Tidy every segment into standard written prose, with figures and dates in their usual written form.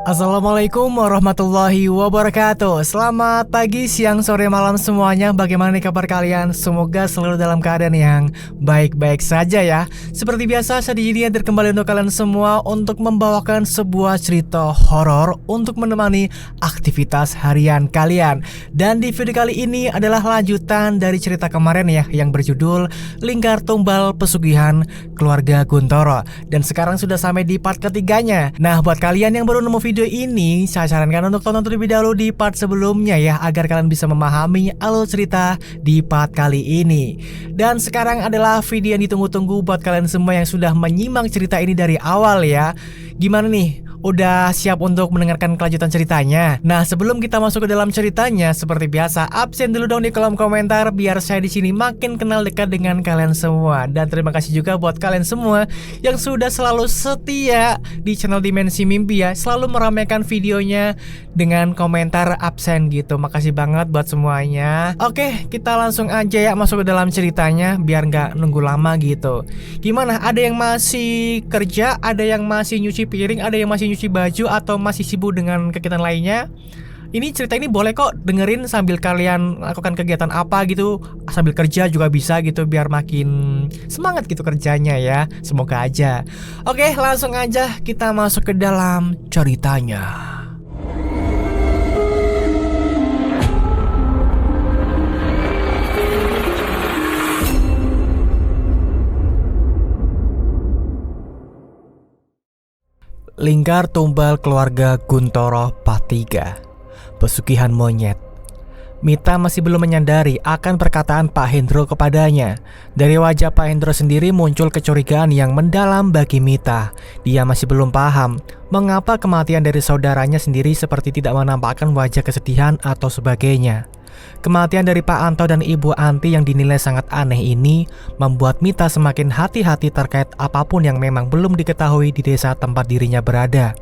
Assalamualaikum warahmatullahi wabarakatuh. Selamat pagi, siang, sore, malam semuanya. Bagaimana nih kabar kalian? Semoga selalu dalam keadaan yang baik-baik saja ya. Seperti biasa, saya di sini hadir kembali untuk kalian semua untuk membawakan sebuah cerita horor untuk menemani aktivitas harian kalian. Dan di video kali ini adalah lanjutan dari cerita kemarin ya, yang berjudul Lingkar Tumbal Pesugihan Keluarga Guntoro. Dan sekarang sudah sampai di part ketiganya. Nah, buat kalian yang baru nemu video ini, saya sarankan untuk tonton terlebih dahulu di part sebelumnya ya, agar kalian bisa memahami alur cerita di part kali ini. Dan sekarang adalah video yang ditunggu-tunggu buat kalian semua yang sudah menyimak cerita ini dari awal ya. Gimana nih? Udah siap untuk mendengarkan kelanjutan ceritanya? Nah, sebelum kita masuk ke dalam ceritanya, seperti biasa, absen dulu dong di kolom komentar biar saya di sini makin kenal dekat dengan kalian semua. Dan terima kasih juga buat kalian semua yang sudah selalu setia di channel Dimensi Mimpi ya, selalu meramaikan videonya dengan komentar absen gitu. Makasih banget buat semuanya. Oke, kita langsung aja ya masuk ke dalam ceritanya biar nggak nunggu lama gitu. Gimana? Ada yang masih kerja, ada yang masih nyuci piring, ada yang masih nyuci baju, atau masih sibuk dengan kegiatan lainnya? Ini cerita ini boleh kok dengerin sambil kalian lakukan kegiatan apa gitu, sambil kerja juga bisa gitu, biar makin semangat gitu kerjanya ya. Semoga aja. Oke, langsung aja kita masuk ke dalam ceritanya. Lingkar Tumbal Keluarga Guntoro Part 3, Pesugihan Monyet. Mita masih belum menyadari akan perkataan Pak Hendro kepadanya. Dari wajah Pak Hendro sendiri muncul kecurigaan yang mendalam bagi Mita. Dia masih belum paham mengapa kematian dari saudaranya sendiri seperti tidak menampakkan wajah kesedihan atau sebagainya. Kematian dari Pak Anto dan Ibu Anti yang dinilai sangat aneh ini membuat Mita semakin hati-hati terkait apapun yang memang belum diketahui di desa tempat dirinya berada.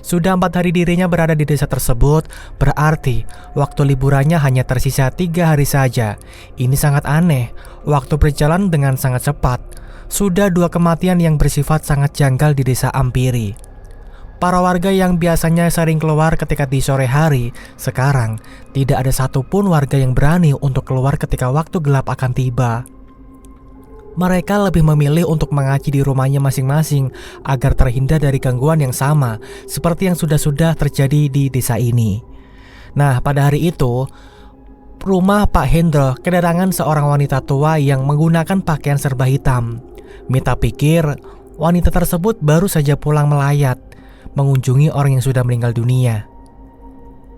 Sudah 4 hari dirinya berada di desa tersebut, berarti waktu liburannya hanya tersisa 3 hari saja. Ini sangat aneh, waktu berjalan dengan sangat cepat. Sudah 2 kematian yang bersifat sangat janggal di desa Ampiri. Para warga yang biasanya sering keluar ketika di sore hari, sekarang tidak ada satupun warga yang berani untuk keluar ketika waktu gelap akan tiba. Mereka lebih memilih untuk mengaji di rumahnya masing-masing agar terhindar dari gangguan yang sama seperti yang sudah terjadi di desa ini. Nah, pada hari itu, rumah Pak Hendro kedatangan seorang wanita tua yang menggunakan pakaian serba hitam. Mita pikir wanita tersebut baru saja pulang melayat mengunjungi orang yang sudah meninggal dunia.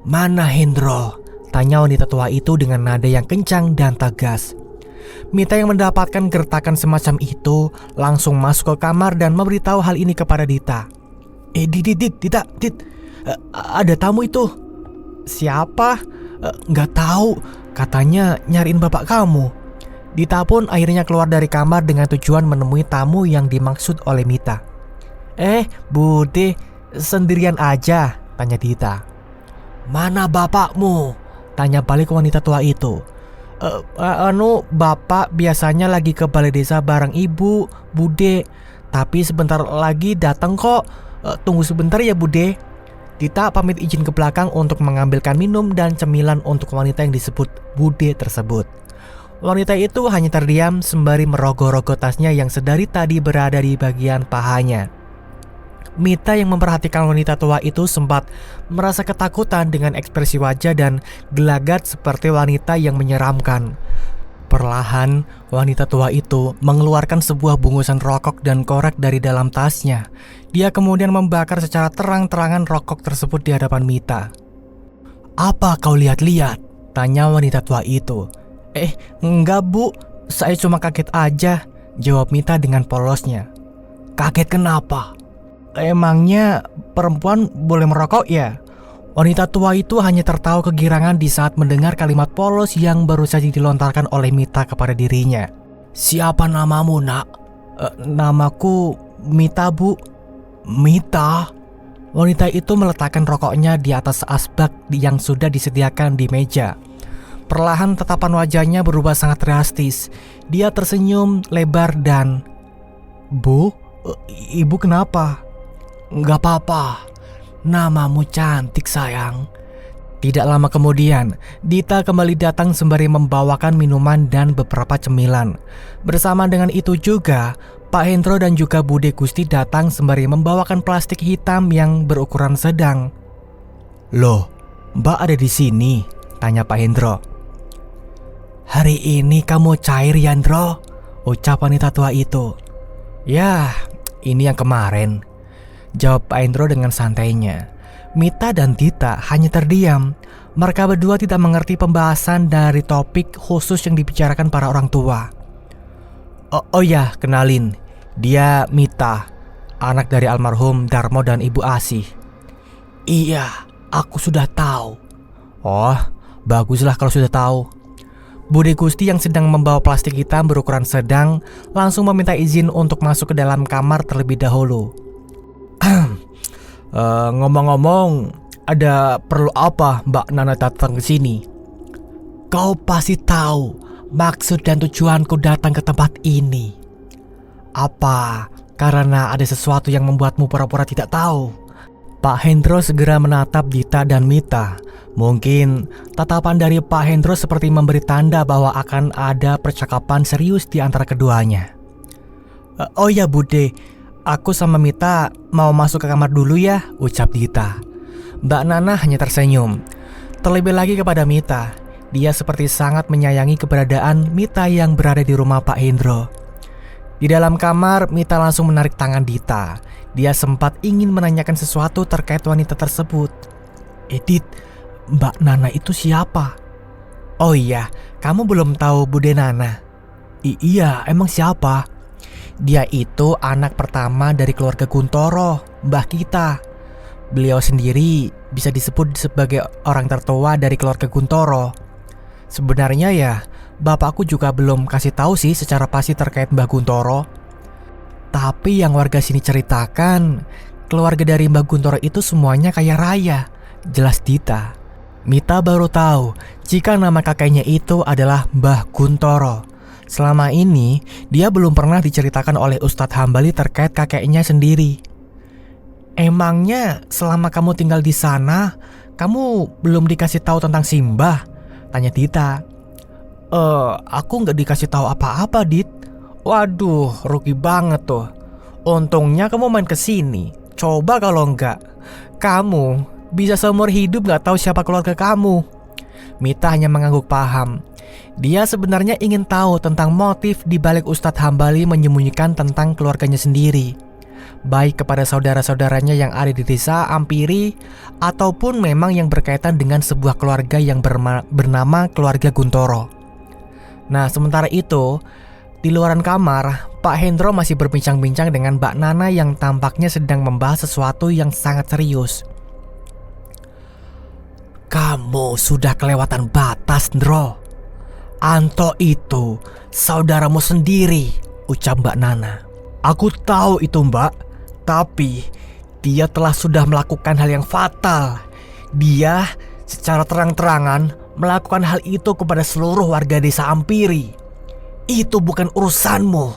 "Mana Hendro?" tanya wanita tua itu dengan nada yang kencang dan tegas. Mita yang mendapatkan gertakan semacam itu langsung masuk ke kamar dan memberitahu hal ini kepada Dita. Dita, ada tamu itu." "Siapa?" "Nggak tahu, katanya nyariin bapak kamu." Dita pun akhirnya keluar dari kamar dengan tujuan menemui tamu yang dimaksud oleh Mita. Bude, sendirian aja?" tanya Dita. "Mana bapakmu?" tanya balik wanita tua itu. Bapak biasanya lagi ke balai desa bareng ibu, Bude. Tapi sebentar lagi datang kok. Tunggu sebentar ya, Bude." Dita pamit izin ke belakang untuk mengambilkan minum dan cemilan untuk wanita yang disebut Bude tersebut. Wanita itu hanya terdiam sembari merogoh-rogoh tasnya yang sedari tadi berada di bagian pahanya. Mita yang memperhatikan wanita tua itu sempat merasa ketakutan dengan ekspresi wajah dan gelagat seperti wanita yang menyeramkan. Perlahan, wanita tua itu mengeluarkan sebuah bungkusan rokok dan korek dari dalam tasnya. Dia kemudian membakar secara terang-terangan rokok tersebut di hadapan Mita. "Apa kau lihat-lihat?" tanya wanita tua itu. Enggak Bu, saya cuma kaget aja," jawab Mita dengan polosnya. "Kaget kenapa? Emangnya perempuan boleh merokok ya?" Wanita tua itu hanya tertawa kegirangan di saat mendengar kalimat polos yang baru saja dilontarkan oleh Mita kepada dirinya. "Siapa namamu, Nak?" Namaku Mita, Bu." "Mita?" Wanita itu meletakkan rokoknya di atas asbak yang sudah disediakan di meja. Perlahan tatapan wajahnya berubah sangat drastis. Dia tersenyum lebar dan, "Bu, ibu kenapa?" "Nggak apa-apa. Namamu cantik sayang. Tidak lama kemudian, Dita kembali datang sembari membawakan minuman dan beberapa cemilan. Bersama dengan itu juga, Pak Hendro dan juga Bude Gusti datang sembari membawakan plastik hitam yang berukuran sedang. "Loh, Mbak ada di sini?" tanya Pak Hendro. "Hari ini kamu cair, Yandro," ucap wanita tua itu. "Ya, ini yang kemarin," jawab Pak Hendro dengan santainya. Mita dan Dita hanya terdiam. Mereka berdua tidak mengerti pembahasan dari topik khusus yang dibicarakan para orang tua. Oh ya, kenalin. Dia Mita, anak dari almarhum Darmo dan Ibu Asih. "Iya, aku sudah tahu." "Oh, baguslah kalau sudah tahu." Bude Gusti yang sedang membawa plastik hitam berukuran sedang langsung meminta izin untuk masuk ke dalam kamar terlebih dahulu. Ngomong-ngomong, ada perlu apa Mbak Nana datang ke sini?" "Kau pasti tahu maksud dan tujuanku datang ke tempat ini. Apa karena ada sesuatu yang membuatmu pura-pura tidak tahu?" Pak Hendro segera menatap Dita dan Mita. Mungkin tatapan dari Pak Hendro seperti memberi tanda bahwa akan ada percakapan serius di antara keduanya. "Oh ya Bude, aku sama Mita mau masuk ke kamar dulu ya," ucap Dita. Mbak Nana hanya tersenyum. Terlebih lagi kepada Mita, dia seperti sangat menyayangi keberadaan Mita yang berada di rumah Pak Hendro. Di dalam kamar, Mita langsung menarik tangan Dita. Dia sempat ingin menanyakan sesuatu terkait wanita tersebut. "Edit, Mbak Nana itu siapa?" "Oh iya, kamu belum tahu Bude Nana?" Iya, emang siapa?" "Dia itu anak pertama dari keluarga Guntoro, mbah kita. Beliau sendiri bisa disebut sebagai orang tertua dari keluarga Guntoro. Sebenarnya ya, bapakku juga belum kasih tahu sih secara pasti terkait Mbah Guntoro. Tapi yang warga sini ceritakan, keluarga dari Mbah Guntoro itu semuanya kaya raya," jelas Dita. Mita baru tahu jika nama kakeknya itu adalah Mbah Guntoro. Selama ini, dia belum pernah diceritakan oleh Ustadz Hambali terkait kakeknya sendiri. "Emangnya selama kamu tinggal di sana, kamu belum dikasih tahu tentang Simbah?" tanya Dita. Aku nggak dikasih tahu apa-apa, Dit." "Waduh, rugi banget tuh. Untungnya kamu main ke sini. Coba kalau enggak, kamu bisa seumur hidup nggak tahu siapa keluarga kamu." Mita hanya mengangguk paham. Dia sebenarnya ingin tahu tentang motif di balik Ustadz Hambali menyembunyikan tentang keluarganya sendiri, baik kepada saudara-saudaranya yang ada di desa Ampiri ataupun memang yang berkaitan dengan sebuah keluarga yang bernama keluarga Guntoro. Nah, sementara itu, di luaran kamar, Pak Hendro masih berbincang-bincang dengan Mbak Nana yang tampaknya sedang membahas sesuatu yang sangat serius. "Kamu sudah kelewatan batas, Ndro. Anto itu saudaramu sendiri," ucap Mbak Nana. "Aku tahu itu, Mbak. Tapi dia telah sudah melakukan hal yang fatal. Dia secara terang-terangan melakukan hal itu kepada seluruh warga desa Ampiri. Itu bukan urusanmu.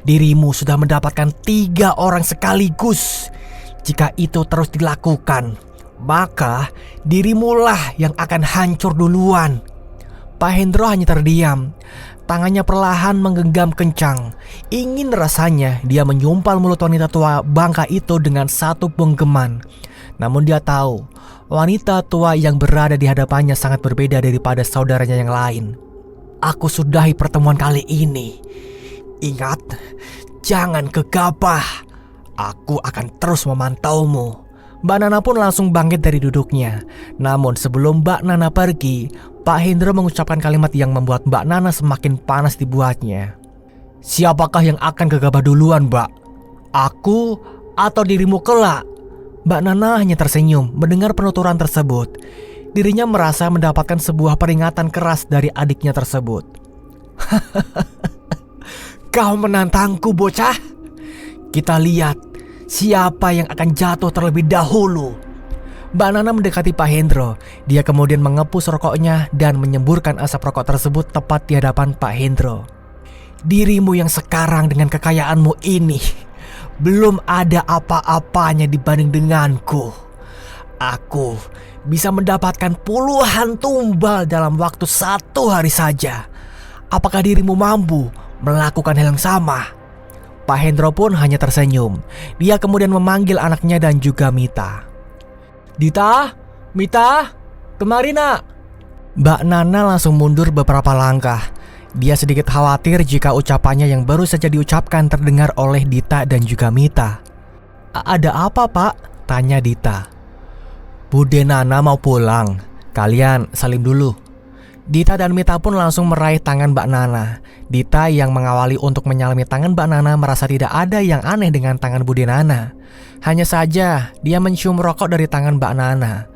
Dirimu sudah mendapatkan 3 orang sekaligus. Jika itu terus dilakukan, maka dirimulah yang akan hancur duluan." Pak Hendro hanya terdiam. Tangannya perlahan menggenggam kencang. Ingin rasanya dia menyumpal mulut wanita tua bangka itu dengan satu penggeman. Namun dia tahu, wanita tua yang berada di hadapannya sangat berbeda daripada saudaranya yang lain. "Aku sudahi pertemuan kali ini. Ingat, jangan gegabah. Aku akan terus memantaumu." Mbak Nana pun langsung bangkit dari duduknya. Namun sebelum Mbak Nana pergi, Pak Hendro mengucapkan kalimat yang membuat Mbak Nana semakin panas dibuatnya. "Siapakah yang akan gegabah duluan, Mbak? Aku atau dirimu kelak?" Mbak Nana hanya tersenyum mendengar penuturan tersebut. Dirinya merasa mendapatkan sebuah peringatan keras dari adiknya tersebut. "Kau menantangku, bocah? Kita lihat siapa yang akan jatuh terlebih dahulu." Mbak Nana mendekati Pak Hendro. Dia kemudian mengepus rokoknya dan menyemburkan asap rokok tersebut tepat di hadapan Pak Hendro. "Dirimu yang sekarang dengan kekayaanmu ini belum ada apa-apanya dibanding denganku. Aku bisa mendapatkan puluhan tumbal dalam waktu 1 hari saja. Apakah dirimu mampu melakukan hal yang sama? Pak Hendro pun hanya tersenyum. Dia kemudian memanggil anaknya dan juga Mita. Dita, Mita, kemari nak. Mbak Nana langsung mundur beberapa langkah. Dia sedikit khawatir jika ucapannya yang baru saja diucapkan terdengar oleh Dita dan juga Mita. Ada apa pak? Tanya Dita. Bude Nana mau pulang. Kalian salim dulu. Dita dan Mita pun langsung meraih tangan Mbak Nana. Dita yang mengawali untuk menyalami tangan Mbak Nana merasa tidak ada yang aneh dengan tangan Bude Nana. Hanya saja dia mencium rokok dari tangan Mbak Nana.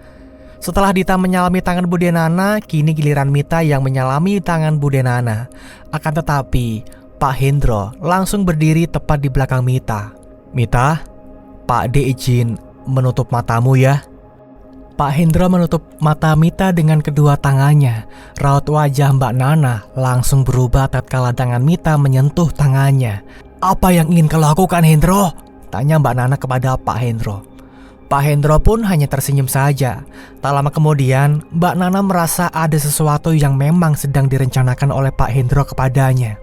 Setelah Dita menyalami tangan Bude Nana, kini giliran Mita yang menyalami tangan Bude Nana. Akan tetapi Pak Hendro langsung berdiri tepat di belakang Mita. Mita, Pak D izin menutup matamu ya. Pak Hendro menutup mata Mita dengan kedua tangannya. Raut wajah Mbak Nana langsung berubah tatkala tangan Mita menyentuh tangannya. Apa yang ingin kau lakukan, Hendro? Tanya Mbak Nana kepada Pak Hendro. Pak Hendro pun hanya tersenyum saja. Tak lama kemudian, Mbak Nana merasa ada sesuatu yang memang sedang direncanakan oleh Pak Hendro kepadanya.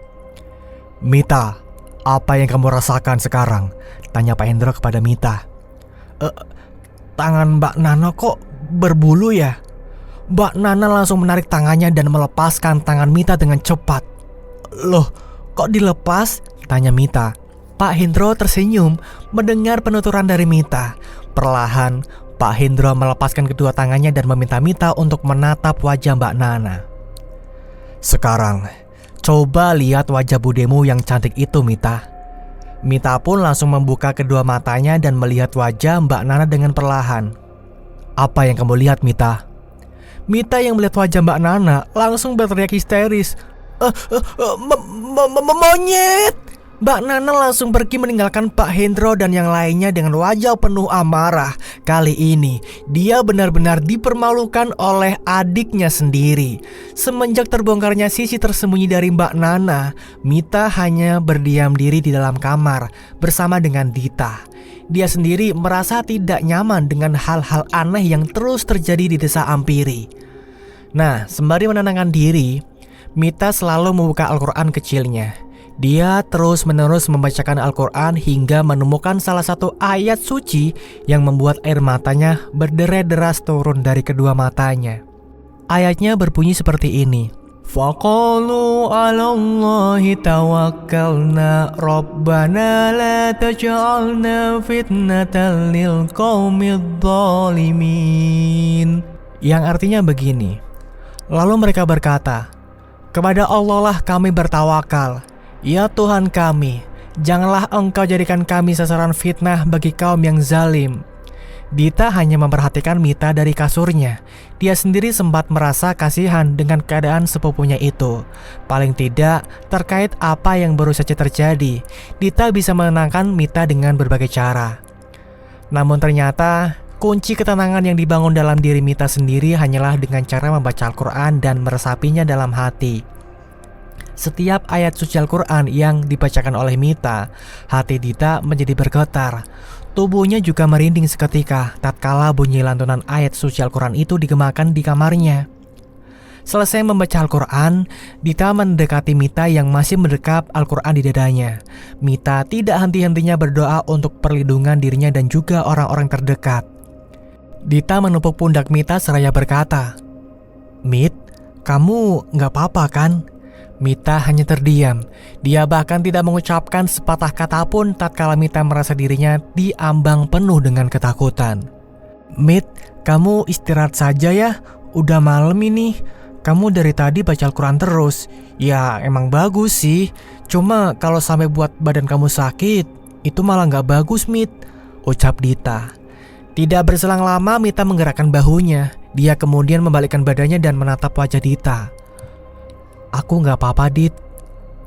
Mita, apa yang kamu rasakan sekarang? Tanya Pak Hendro kepada Mita. Tangan Mbak Nana kok berbulu ya? Mbak Nana langsung menarik tangannya dan melepaskan tangan Mita dengan cepat. Loh, kok dilepas? Tanya Mita. Pak Hendro tersenyum mendengar penuturan dari Mita. Perlahan, Pak Hendro melepaskan kedua tangannya dan meminta Mita untuk menatap wajah Mbak Nana. Sekarang, coba lihat wajah budemu yang cantik itu, Mita. Mita pun langsung membuka kedua matanya dan melihat wajah Mbak Nana dengan perlahan. Apa yang kamu lihat, Mita? Mita yang melihat wajah Mbak Nana langsung berteriak histeris. Monyet! Mbak Nana langsung pergi meninggalkan Pak Hendro dan yang lainnya dengan wajah penuh amarah. Kali ini dia benar-benar dipermalukan oleh adiknya sendiri. Semenjak terbongkarnya sisi tersembunyi dari Mbak Nana, Mita hanya berdiam diri di dalam kamar bersama dengan Dita. Dia sendiri merasa tidak nyaman dengan hal-hal aneh yang terus terjadi di desa Ampiri. Nah, sembari menenangkan diri, Mita selalu membuka Al-Quran kecilnya. Dia terus-menerus membacakan Al-Quran hingga menemukan salah satu ayat suci yang membuat air matanya berderai-deras turun dari kedua matanya. Ayatnya berbunyi seperti ini. Faqalu 'alallahi tawakkalna rabbana la taj'alna fitnatan lil qaumidh dhalimin. Yang artinya begini. Lalu mereka berkata, kepada Allah lah kami bertawakal. Ya Tuhan kami, janganlah Engkau jadikan kami sasaran fitnah bagi kaum yang zalim. Dita hanya memperhatikan Mita dari kasurnya. Dia sendiri sempat merasa kasihan dengan keadaan sepupunya itu. Paling tidak terkait apa yang baru saja terjadi, Dita bisa menenangkan Mita dengan berbagai cara. Namun ternyata kunci ketenangan yang dibangun dalam diri Mita sendiri hanyalah dengan cara membaca Al-Quran dan meresapinya dalam hati. Setiap ayat suci Al-Quran yang dibacakan oleh Mita, hati Dita menjadi bergetar. Tubuhnya juga merinding seketika tatkala bunyi lantunan ayat suci Al-Quran itu digemakan di kamarnya. Selesai membaca Al-Quran, Dita mendekati Mita yang masih mendekap Al-Quran di dadanya. Mita tidak henti-hentinya berdoa untuk perlindungan dirinya dan juga orang-orang terdekat. Dita menepuk pundak Mita seraya berkata, Mit, kamu gak apa-apa kan? Mita hanya terdiam. Dia bahkan tidak mengucapkan sepatah kata pun tatkala Mita merasa dirinya diambang penuh dengan ketakutan. Mit, kamu istirahat saja ya. Udah malam ini. Kamu dari tadi baca Al-Quran terus. Ya emang bagus sih. Cuma kalau sampai buat badan kamu sakit, itu malah gak bagus, Mit, ucap Dita. Tidak berselang lama Mita menggerakkan bahunya. Dia kemudian membalikkan badannya dan menatap wajah Dita. Aku gak apa-apa, Dit.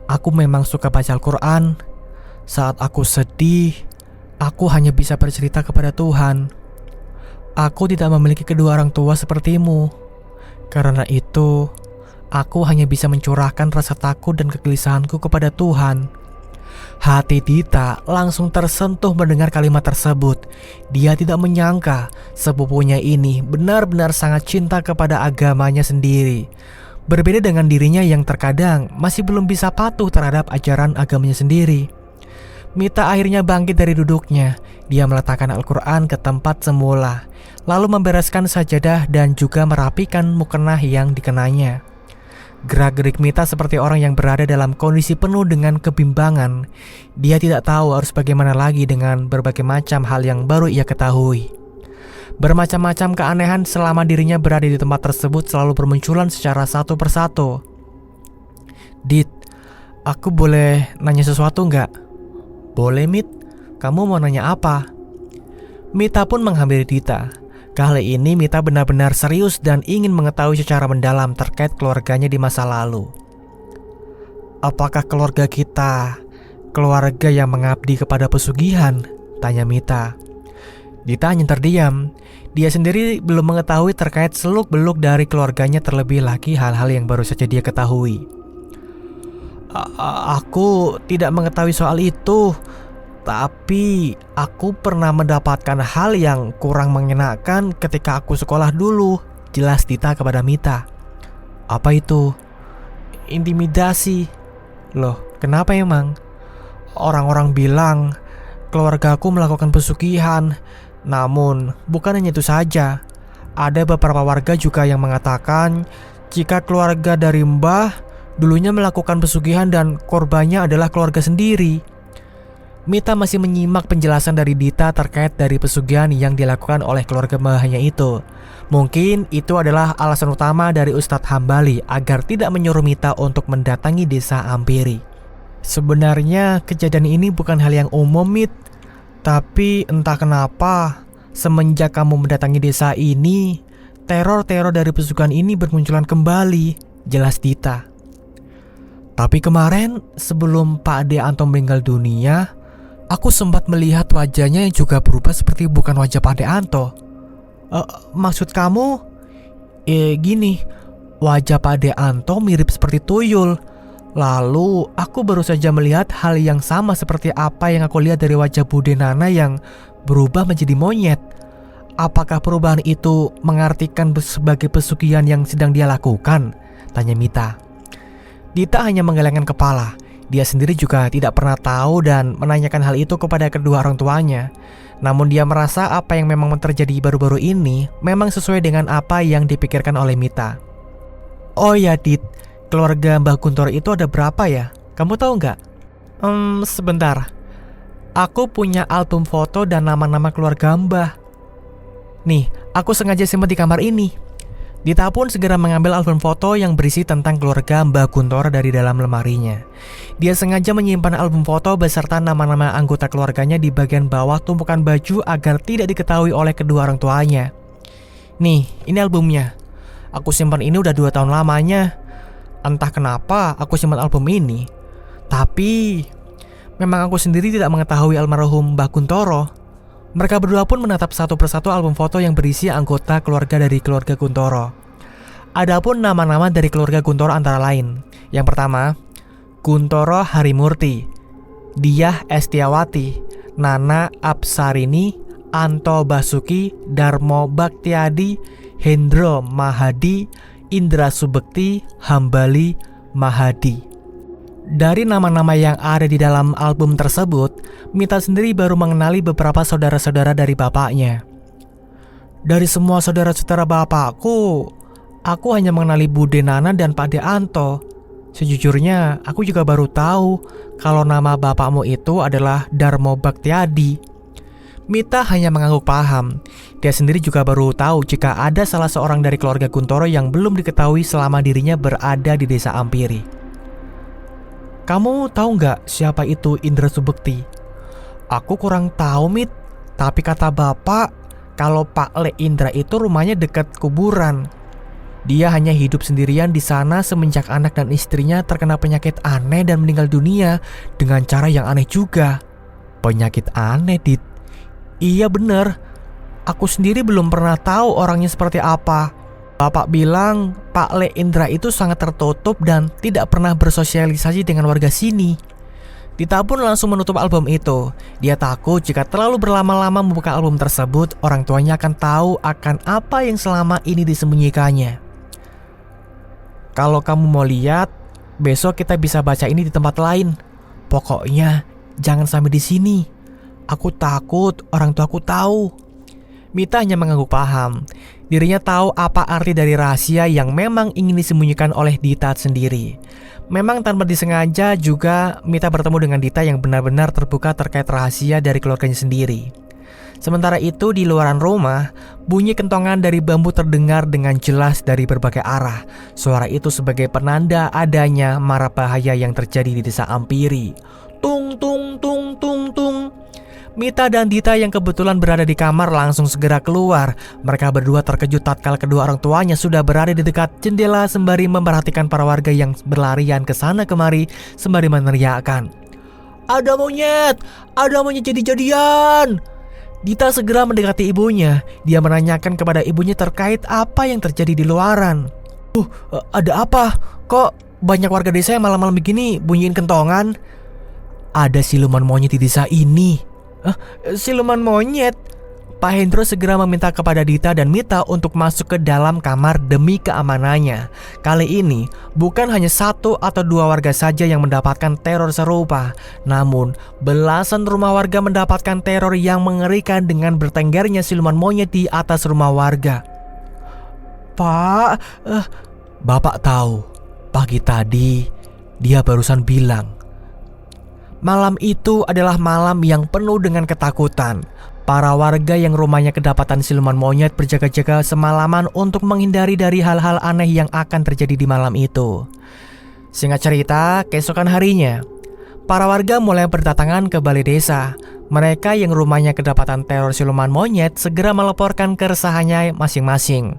Aku memang suka baca Al-Quran. Saat aku sedih, aku hanya bisa bercerita kepada Tuhan. Aku tidak memiliki kedua orang tua sepertimu. Karena itu, aku hanya bisa mencurahkan rasa takut dan kegelisahanku kepada Tuhan. Hati Dita langsung tersentuh mendengar kalimat tersebut. Dia tidak menyangka sepupunya ini benar-benar sangat cinta kepada agamanya sendiri. Berbeda dengan dirinya yang terkadang masih belum bisa patuh terhadap ajaran agamanya sendiri. Mita akhirnya bangkit dari duduknya. Dia meletakkan Al-Quran ke tempat semula, lalu membereskan sajadah dan juga merapikan mukena yang dikenanya. Gerak-gerik Mita seperti orang yang berada dalam kondisi penuh dengan kebimbangan. Dia tidak tahu harus bagaimana lagi dengan berbagai macam hal yang baru ia ketahui. Bermacam-macam keanehan selama dirinya berada di tempat tersebut selalu bermunculan secara satu persatu. "Dit, aku boleh nanya sesuatu nggak?" "Boleh, Mit. Kamu mau nanya apa?" Mita pun menghampiri Dita. Kali ini Mita benar-benar serius dan ingin mengetahui secara mendalam terkait keluarganya di masa lalu. "Apakah keluarga kita keluarga yang mengabdi kepada pesugihan?" tanya Mita. Dita hanya terdiam. Dia sendiri belum mengetahui terkait seluk-beluk dari keluarganya, terlebih lagi hal-hal yang baru saja dia ketahui. Aku tidak mengetahui soal itu. Tapi aku pernah mendapatkan hal yang kurang mengenakan ketika aku sekolah dulu," jelas Dita kepada Mita. "Apa itu?" "Intimidasi." "Loh, kenapa emang?" "Orang-orang bilang keluargaku melakukan pesugihan. Namun bukan hanya itu saja. Ada beberapa warga juga yang mengatakan jika keluarga dari Mbah dulunya melakukan pesugihan dan korbannya adalah keluarga sendiri." Mita masih menyimak penjelasan dari Dita terkait dari pesugihan yang dilakukan oleh keluarga mbahnya itu. Mungkin itu adalah alasan utama dari Ustadz Hambali agar tidak menyuruh Mita untuk mendatangi desa Ampiri. "Sebenarnya kejadian ini bukan hal yang umum, Mit. Tapi entah kenapa semenjak kamu mendatangi desa ini, teror-teror dari pesugihan ini bermunculan kembali," jelas Dita. "Tapi kemarin sebelum Pak Ade Anto meninggal dunia, aku sempat melihat wajahnya yang juga berubah seperti bukan wajah Pak Ade Anto." Maksud kamu?" Gini, wajah Pak Ade Anto mirip seperti tuyul. Lalu aku baru saja melihat hal yang sama seperti apa yang aku lihat dari wajah Bude Nana yang berubah menjadi monyet. Apakah perubahan itu mengartikan sebagai pesugihan yang sedang dia lakukan?" tanya Mita. Dita hanya menggelengkan kepala. Dia sendiri juga tidak pernah tahu dan menanyakan hal itu kepada kedua orang tuanya. Namun dia merasa apa yang memang terjadi baru-baru ini memang sesuai dengan apa yang dipikirkan oleh Mita. "Oh ya Dit, keluarga Mbah Kuntoro itu ada berapa ya? Kamu tahu nggak?" Sebentar. Aku punya album foto dan nama-nama keluarga Mbah. Nih, aku sengaja simpan di kamar ini." Dita pun segera mengambil album foto yang berisi tentang keluarga Mbah Kuntoro dari dalam lemarinya. Dia sengaja menyimpan album foto beserta nama-nama anggota keluarganya di bagian bawah tumpukan baju agar tidak diketahui oleh kedua orang tuanya. "Nih, ini albumnya. Aku simpan ini udah 2 tahun lamanya. Entah kenapa aku simpan album ini. Tapi memang aku sendiri tidak mengetahui almarhum Mbah Kuntoro." Mereka berdua pun menatap satu persatu album foto yang berisi anggota keluarga dari keluarga Kuntoro. Adapun nama-nama dari keluarga Kuntoro antara lain. Yang pertama, Kuntoro Harimurti, Diah Estiawati, Nana Apsarini, Anto Basuki, Darmo Baktiadi, Hendro Mahadi, Indra Subekti, Hambali Mahadi. Dari nama-nama yang ada di dalam album tersebut, Mita sendiri baru mengenali beberapa saudara-saudara dari bapaknya. "Dari semua saudara-saudara bapakku, aku hanya mengenali Bude Nana dan Pak De Anto. Sejujurnya, aku juga baru tahu kalau nama bapakmu itu adalah Darmo Baktiadi." Mita hanya mengangguk paham. Dia sendiri juga baru tahu jika ada salah seorang dari keluarga Kuntoro yang belum diketahui selama dirinya berada di desa Ampiri. "Kamu tahu nggak siapa itu Indra Subekti?" "Aku kurang tahu, Mit. Tapi kata bapak, kalau Pak Le Indra itu rumahnya dekat kuburan. Dia hanya hidup sendirian di sana semenjak anak dan istrinya terkena penyakit aneh dan meninggal dunia dengan cara yang aneh juga." "Penyakit aneh, Dit?" "Iya bener. Aku sendiri belum pernah tahu orangnya seperti apa. Bapak bilang Pak Le Indra itu sangat tertutup dan tidak pernah bersosialisasi dengan warga sini. Dita pun langsung menutup album itu. Dia takut jika terlalu berlama-lama membuka album tersebut, orang tuanya akan tahu akan apa yang selama ini disembunyikannya. Kalau kamu mau lihat, besok kita bisa baca ini di tempat lain. Pokoknya jangan sampai di sini. Aku takut orang tuaku tahu. Mita hanya mengangguk paham. Dirinya tahu apa arti dari rahasia yang memang ingin disembunyikan oleh Dita sendiri. Memang tanpa disengaja juga Mita bertemu dengan Dita yang benar-benar terbuka terkait rahasia dari keluarganya sendiri. Sementara itu di luaran rumah, bunyi kentongan dari bambu terdengar dengan jelas dari berbagai arah. Suara itu sebagai penanda adanya mara bahaya yang terjadi di desa Ampiri. Tung tung tung tung tung. Mita dan Dita yang kebetulan berada di kamar langsung segera keluar. Mereka berdua terkejut tatkala kedua orang tuanya sudah berada di dekat jendela sembari memperhatikan para warga yang berlarian ke sana kemari sembari meneriakkan, Ada monyet jadi-jadian!" Dita segera mendekati ibunya. Dia menanyakan kepada ibunya terkait apa yang terjadi di luaran. Ada apa? Kok banyak warga desa yang malam-malam begini bunyiin kentongan?" "Ada siluman monyet di desa ini." Siluman monyet? Pak Hendro segera meminta kepada Dita dan Mita untuk masuk ke dalam kamar demi keamanannya. Kali ini bukan hanya 1 atau 2 warga saja yang mendapatkan teror serupa, namun belasan rumah warga mendapatkan teror yang mengerikan dengan bertenggernya siluman monyet di atas rumah warga. "Pak, Bapak tahu, pagi tadi dia barusan bilang malam itu adalah malam yang penuh dengan ketakutan. Para warga yang rumahnya kedapatan siluman monyet berjaga-jaga semalaman untuk menghindari dari hal-hal aneh yang akan terjadi di malam itu." Singkat cerita, keesokan harinya, para warga mulai berdatangan ke balai desa. Mereka yang rumahnya kedapatan teror siluman monyet segera melaporkan keresahannya masing-masing.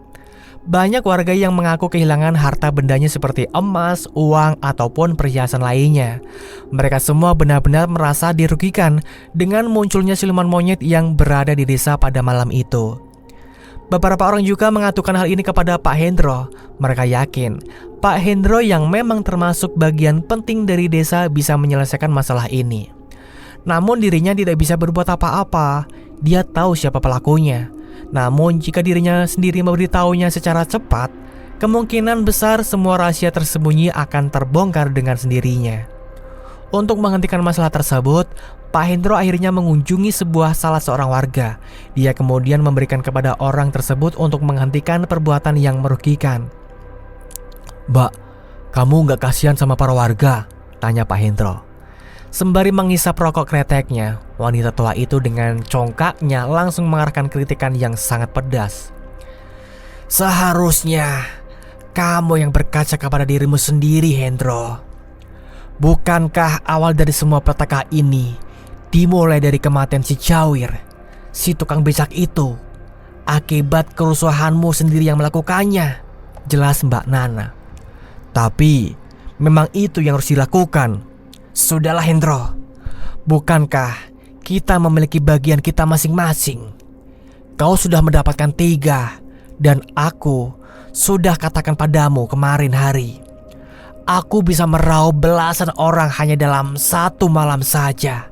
Banyak warga yang mengaku kehilangan harta bendanya seperti emas, uang, ataupun perhiasan lainnya. Mereka semua benar-benar merasa dirugikan dengan munculnya siluman monyet yang berada di desa pada malam itu. Beberapa orang juga mengadukan hal ini kepada Pak Hendro. Mereka yakin Pak Hendro yang memang termasuk bagian penting dari desa bisa menyelesaikan masalah ini. Namun dirinya tidak bisa berbuat apa-apa. Dia tahu siapa pelakunya. Namun jika dirinya sendiri memberitahunya secara cepat, kemungkinan besar semua rahasia tersembunyi akan terbongkar dengan sendirinya. Untuk menghentikan masalah tersebut, Pak Hendro akhirnya mengunjungi salah seorang warga. Dia kemudian memberikan kepada orang tersebut untuk menghentikan perbuatan yang merugikan. "Mbak, kamu gak kasihan sama para warga?" tanya Pak Hendro. Sembari mengisap rokok kreteknya, wanita tua itu dengan congkaknya langsung mengarahkan kritikan yang sangat pedas. "Seharusnya kamu yang berkaca kepada dirimu sendiri, Hendro. Bukankah awal dari semua petaka ini dimulai dari kematian si Jawir, si tukang becak itu, akibat kerusuhanmu sendiri yang melakukannya?" jelas Mbak Nana. "Tapi memang itu yang harus dilakukan." "Sudahlah Hendro, bukankah kita memiliki bagian kita masing-masing? Kau sudah mendapatkan 3 dan aku sudah katakan padamu kemarin hari, aku bisa meraup belasan orang hanya dalam 1 malam saja."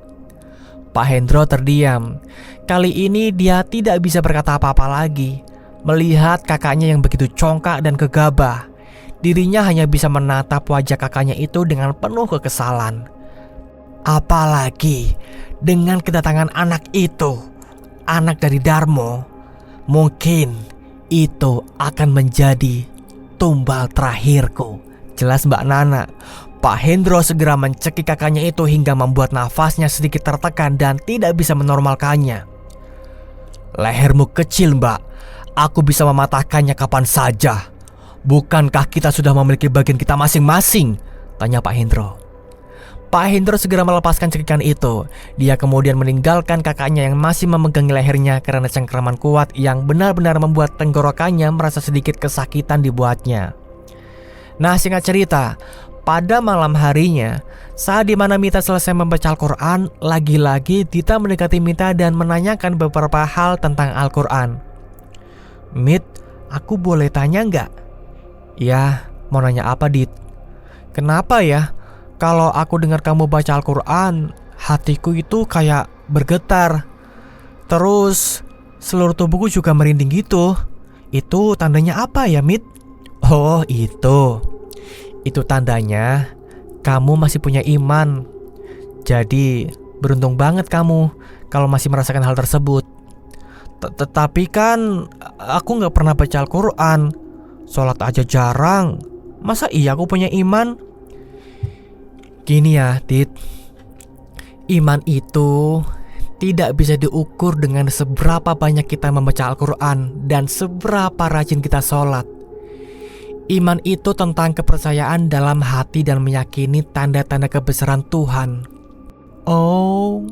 Pak Hendro terdiam. Kali ini dia tidak bisa berkata apa-apa lagi. Melihat kakaknya yang begitu congkak dan gegabah, dirinya hanya bisa menatap wajah kakaknya itu dengan penuh kekesalan. Apalagi dengan kedatangan anak itu, anak dari Darmo, mungkin itu akan menjadi tumbal terakhirku, jelas Mbak Nana. Pak Hendro segera mencekik kakaknya itu hingga membuat nafasnya sedikit tertekan dan tidak bisa menormalkannya. "Lehermu kecil, Mbak. Aku bisa mematahkannya kapan saja. Bukankah kita sudah memiliki bagian kita masing-masing?" tanya Pak Hendro. Pak Hendro segera melepaskan cekikan itu. Dia kemudian meninggalkan kakaknya yang masih memegangi lehernya karena cengkraman kuat yang benar-benar membuat tenggorokannya merasa sedikit kesakitan dibuatnya. Nah, singkat cerita, pada malam harinya, saat dimana Mita selesai membaca Al-Quran, lagi-lagi Dita mendekati Mita dan menanyakan beberapa hal tentang Al-Quran. "Mit, aku boleh tanya nggak?" "Ya, mau nanya apa, Dit?" "Kenapa ya? Kalau aku dengar kamu baca Al-Quran, hatiku itu kayak bergetar. Terus seluruh tubuhku juga merinding gitu. Itu tandanya apa ya, Mit? Oh, itu. Itu tandanya kamu masih punya iman. Jadi beruntung banget kamu kalau masih merasakan hal tersebut. Tetapi kan aku gak pernah baca Al-Quran. Sholat aja jarang. Masa iya aku punya iman? Gini ya, Dit. Iman itu tidak bisa diukur dengan seberapa banyak kita membaca Al-Quran dan seberapa rajin kita sholat. Iman itu tentang kepercayaan dalam hati dan meyakini tanda-tanda kebesaran Tuhan. Oh,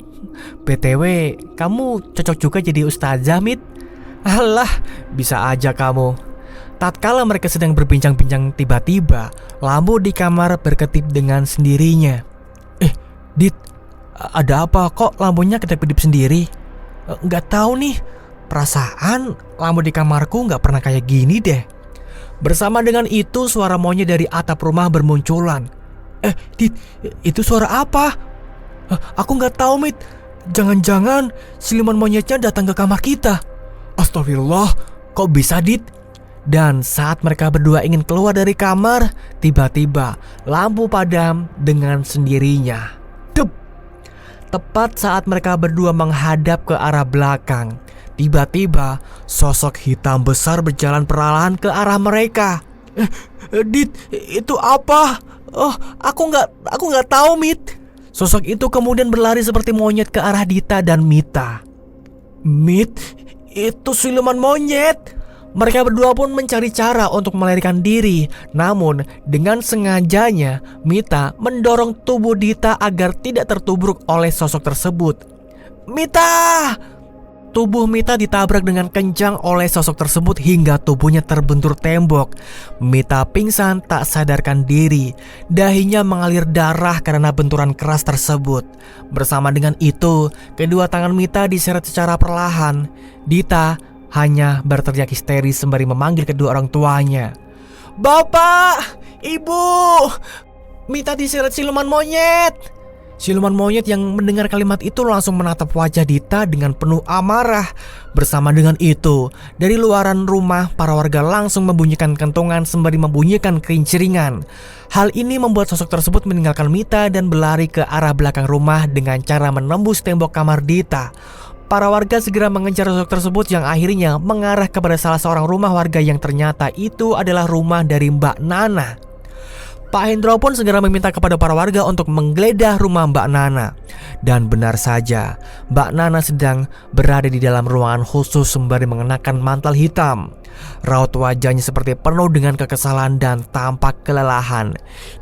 BTW, kamu cocok juga jadi ustazah, Mit. Alah, bisa aja kamu. Tatkala mereka sedang berbincang-bincang, tiba-tiba lampu di kamar berkedip dengan sendirinya. Dit, ada apa kok lampunya kedip-kedip sendiri? Nggak tahu nih, perasaan lampu di kamarku nggak pernah kayak gini deh. Bersama dengan itu suara monyet dari atap rumah bermunculan. Dit, itu suara apa? Aku nggak tahu, Mit. Jangan-jangan siluman monyetnya datang ke kamar kita. Astagfirullah, kok bisa, Dit? Dan saat mereka berdua ingin keluar dari kamar, tiba-tiba lampu padam dengan sendirinya. Dep! Tepat saat mereka berdua menghadap ke arah belakang, tiba-tiba sosok hitam besar berjalan perlahan ke arah mereka. Dit, itu apa? Oh, aku nggak tahu, Mit. Sosok itu kemudian berlari seperti monyet ke arah Dita dan Mita. Mit, itu siluman monyet. Mereka berdua pun mencari cara untuk melarikan diri. Namun dengan sengajanya Mita mendorong tubuh Dita agar tidak tertubruk oleh sosok tersebut. Mita! Tubuh Mita ditabrak dengan kencang oleh sosok tersebut hingga tubuhnya terbentur tembok. Mita pingsan tak sadarkan diri. Dahinya mengalir darah karena benturan keras tersebut. Bersama dengan itu, kedua tangan Mita diseret secara perlahan. Dita hanya berteriak histeris sembari memanggil kedua orang tuanya. Bapak! Ibu! Mita diseret siluman monyet! Siluman monyet yang mendengar kalimat itu langsung menatap wajah Dita dengan penuh amarah. Bersama dengan itu, dari luaran rumah para warga langsung membunyikan kentongan sembari membunyikan kerinceringan. Hal ini membuat sosok tersebut meninggalkan Mita dan berlari ke arah belakang rumah dengan cara menembus tembok kamar Dita. Para warga segera mengejar sosok tersebut yang akhirnya mengarah kepada salah seorang rumah warga yang ternyata itu adalah rumah dari Mbak Nana. Pak Hendro pun segera meminta kepada para warga untuk menggeledah rumah Mbak Nana. Dan benar saja, Mbak Nana sedang berada di dalam ruangan khusus sembari mengenakan mantel hitam. Raut wajahnya seperti penuh dengan kekesalan dan tampak kelelahan.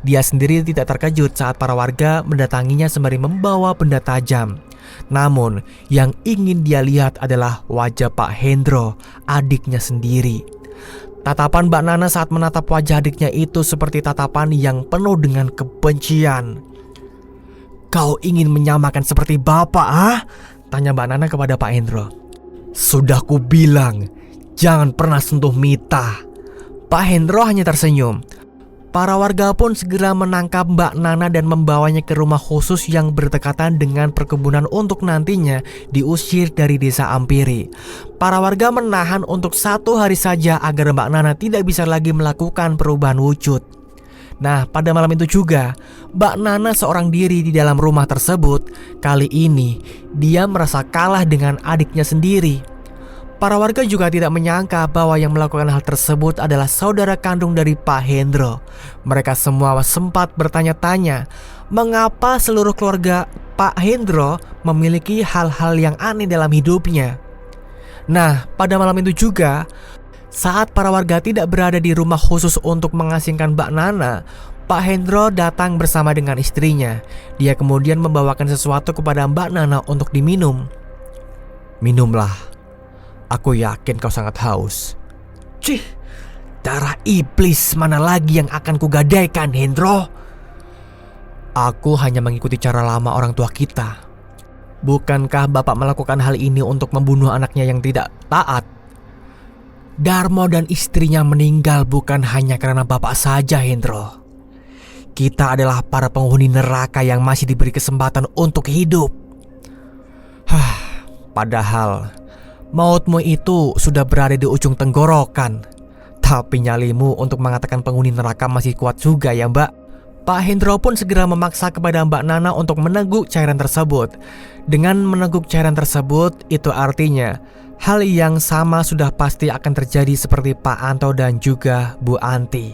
Dia sendiri tidak terkejut saat para warga mendatanginya sembari membawa benda tajam. Namun yang ingin dia lihat adalah wajah Pak Hendro, adiknya sendiri. Tatapan Mbak Nana saat menatap wajah adiknya itu seperti tatapan yang penuh dengan kebencian. Kau ingin menyamakan seperti bapak, ah? Tanya Mbak Nana kepada Pak Hendro. Sudah ku bilang, jangan pernah sentuh Mita. Pak Hendro hanya tersenyum. Para warga pun segera menangkap Mbak Nana dan membawanya ke rumah khusus yang berdekatan dengan perkebunan untuk nantinya diusir dari desa Ampiri. Para warga menahan untuk 1 hari saja agar Mbak Nana tidak bisa lagi melakukan perubahan wujud. Nah, pada malam itu juga, Mbak Nana seorang diri di dalam rumah tersebut. Kali ini, dia merasa kalah dengan adiknya sendiri. Para warga juga tidak menyangka bahwa yang melakukan hal tersebut adalah saudara kandung dari Pak Hendro. Mereka semua sempat bertanya-tanya, mengapa seluruh keluarga Pak Hendro memiliki hal-hal yang aneh dalam hidupnya. Nah, pada malam itu juga, saat para warga tidak berada di rumah khusus untuk mengasingkan Mbak Nana, Pak Hendro datang bersama dengan istrinya. Dia kemudian membawakan sesuatu kepada Mbak Nana untuk diminum. Minumlah. Aku yakin kau sangat haus. Cih, darah iblis mana lagi yang akan kugadaikan, Hendro? Aku hanya mengikuti cara lama orang tua kita. Bukankah bapak melakukan hal ini untuk membunuh anaknya yang tidak taat? Darmo dan istrinya meninggal bukan hanya karena bapak saja, Hendro. Kita adalah para penghuni neraka yang masih diberi kesempatan untuk hidup. Padahal mautmu itu sudah berada di ujung tenggorokan. Tapi nyalimu untuk mengatakan penghuni neraka masih kuat juga ya Mbak. Pak Hendro pun segera memaksa kepada Mbak Nana untuk meneguk cairan tersebut. Dengan meneguk cairan tersebut, itu artinya hal yang sama sudah pasti akan terjadi seperti Pak Anto dan juga Bu Anti.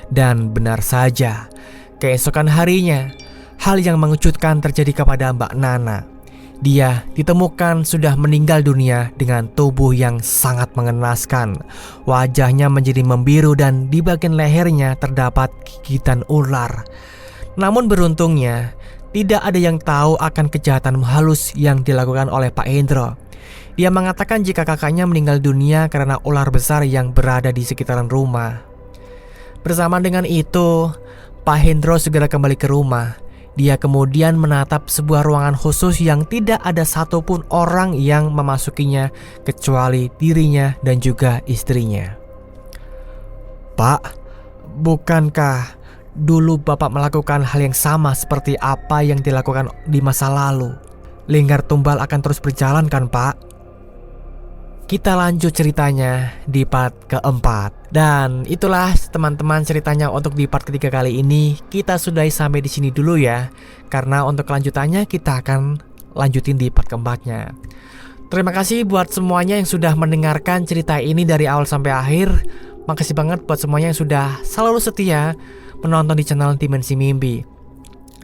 Dan benar saja, keesokan harinya, hal yang mengejutkan terjadi kepada Mbak Nana. Dia ditemukan sudah meninggal dunia dengan tubuh yang sangat mengenaskan. Wajahnya menjadi membiru dan di bagian lehernya terdapat gigitan ular. Namun beruntungnya, tidak ada yang tahu akan kejahatan halus yang dilakukan oleh Pak Hendro. Dia mengatakan jika kakaknya meninggal dunia karena ular besar yang berada di sekitaran rumah. Bersamaan dengan itu, Pak Hendro segera kembali ke rumah. Dia kemudian menatap sebuah ruangan khusus yang tidak ada satupun orang yang memasukinya kecuali dirinya dan juga istrinya. Pak, bukankah dulu Bapak melakukan hal yang sama seperti apa yang dilakukan di masa lalu? Lingkar Tumbal akan terus berjalan kan Pak? Kita lanjut ceritanya di part keempat. Dan itulah teman-teman ceritanya untuk di part ketiga kali ini. Kita sudahi sampai di sini dulu ya. Karena untuk kelanjutannya kita akan lanjutin di part keempatnya. Terima kasih buat semuanya yang sudah mendengarkan cerita ini dari awal sampai akhir. Makasih banget buat semuanya yang sudah selalu setia menonton di channel Dimensi Mimpi.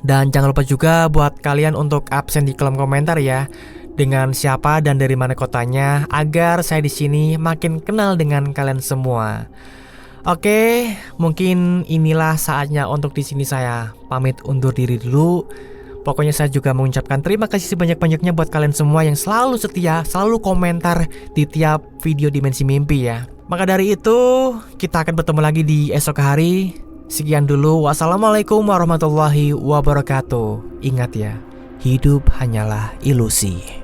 Dan jangan lupa juga buat kalian untuk absen di kolom komentar ya, dengan siapa dan dari mana kotanya, agar saya di sini makin kenal dengan kalian semua. Oke, mungkin inilah saatnya untuk di sini saya pamit undur diri dulu. Pokoknya saya juga mengucapkan terima kasih sebanyak-banyaknya buat kalian semua yang selalu setia, selalu komentar di tiap video Dimensi Mimpi ya. Maka dari itu, kita akan bertemu lagi di esok hari. Sekian dulu, wassalamualaikum warahmatullahi wabarakatuh. Ingat ya, hidup hanyalah ilusi.